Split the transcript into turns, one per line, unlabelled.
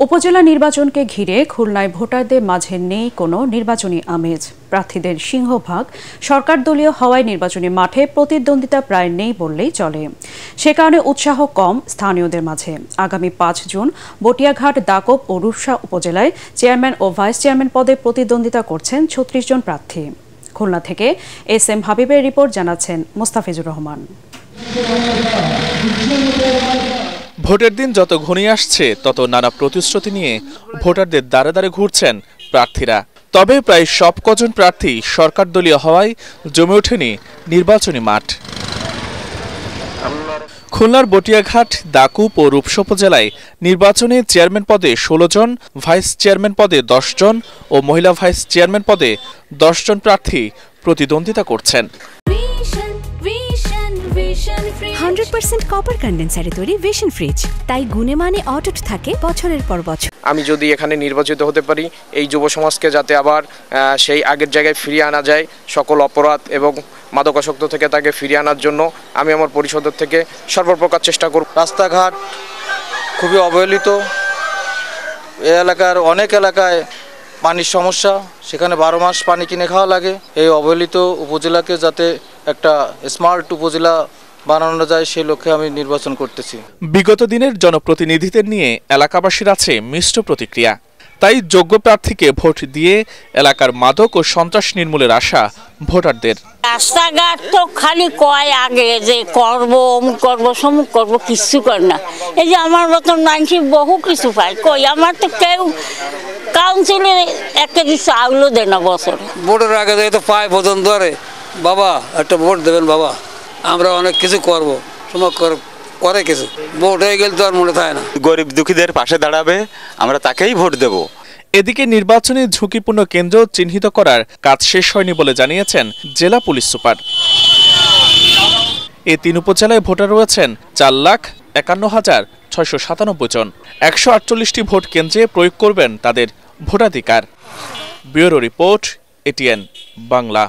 উপজেলা নির্বাচনকে ঘিরে খুলনায় ভোটারদের মাঝে নেই কোনো নির্বাচনী আমেজ। প্রার্থীদের সিংহভাগ সরকার দলীয় হওয়ায় নির্বাচনী মাঠে প্রতিদ্বন্দ্বিতা প্রায় নেই বললেই চলে। সে কারণে উৎসাহ কম স্থানীয়দের মাঝে। আগামী ৫ জুন বটিয়াঘাট, দাকব ও রূপসা উপজেলায় চেয়ারম্যান ও ভাইস চেয়ারম্যান পদে প্রতিদ্বন্দ্বিতা করছেন ৩৬ জন প্রার্থী। খুলনা থেকে এস.এম. হাবিবের রিপোর্ট, জানাচ্ছেন মোস্তাফিজুর রহমান।
ভোটের দিন যত ঘনিয়ে আসছে তত নানা প্রতিশ্রুতি নিয়ে ভোটারদের দ্বারে দ্বারে ঘুরছেন প্রার্থীরা। তবে প্রায় সব কজন প্রার্থী সরকার দলীয় হওয়ায় জমে ওঠেনি নির্বাচনী মাঠ। খুলনার বটিয়াঘাট, দাকুব ও রূপসা উপজেলায় নির্বাচনে চেয়ারম্যান পদে ১৬ জন, ভাইস চেয়ারম্যান পদে ১০ জন ও মহিলা ভাইস চেয়ারম্যান পদে ১০ জন প্রার্থী প্রতিদ্বন্দ্বিতা করছেন।
100% কপার কন্ডেন্সারে তৈরি ভিশন ফ্রিজ, তাই গুণে মানে অটুট থাকে বছরের পর বছর।
আমি যদি এখানে নির্বাচিত হতে পারি, এই যুব সমাজকে যাতে আবার সেই আগের জায়গায় ফিরিয়ে আনা যায়, সকল অপরাধ এবং মাদকাসক্ত থেকে তাকে ফিরিয়ে আনার জন্য আমি আমার পরিষদের থেকে সর্বপ্রকার চেষ্টা করব।
রাস্তাঘাট খুবই অবহেলিত। এই এলাকার অনেক এলাকায় পানির সমস্যা, সেখানে 12 মাস পানি কিনে খাওয়া লাগে। এই অবহেলিত উপজেলাকে যাতে একটা স্মার্ট উপজেলা বানানো যায়, সেই লক্ষ্যে আমি নির্বাচন করতেছি।
বিগত দিনের জনপ্রতিনিধিদের নিয়ে এলাকাবাসীর আছে মিশ্র প্রতিক্রিয়া। তাই যোগ্য প্রার্থীকে ভোট দিয়ে এলাকার মাদক ও সন্ত্রাস নির্মূলের আশা ভোটারদের।
রাস্তাঘাট তো খালি কয় আগে যে করব, অমুক করব, সমুক করব, কিছু করে না। এই যে আমার মতন মানুষ বহু কিছু পায়, কই আমার তো কেউ কাউন্সিলে 1 কেজি চাউলও দেয় না বছর।
ভোটের আগে তো পায় পর্যন্ত ধরে, বাবা একটা ভোট দেবেন বাবা, আমরা অনেক কিছু করবো, সময় করে কিছু ভোট হয়ে গেলে তো আর মনে থাকে না।
গরিব দুঃখীদের পাশে দাঁড়াবে, আমরা তাকেই ভোট দেব।
এদিকে নির্বাচনী ঝুঁকিপূর্ণ কেন্দ্র চিহ্নিত করার কাজ শেষ হয়নি বলে জানিয়েছেন জেলা পুলিশ সুপার। এই 3 উপজেলায় ভোটার রয়েছেন 4,51,697 জন। 148টি ভোট কেন্দ্রে প্রয়োগ করবেন তাদের ভোটাধিকার। Bureau report, ATN Bangla.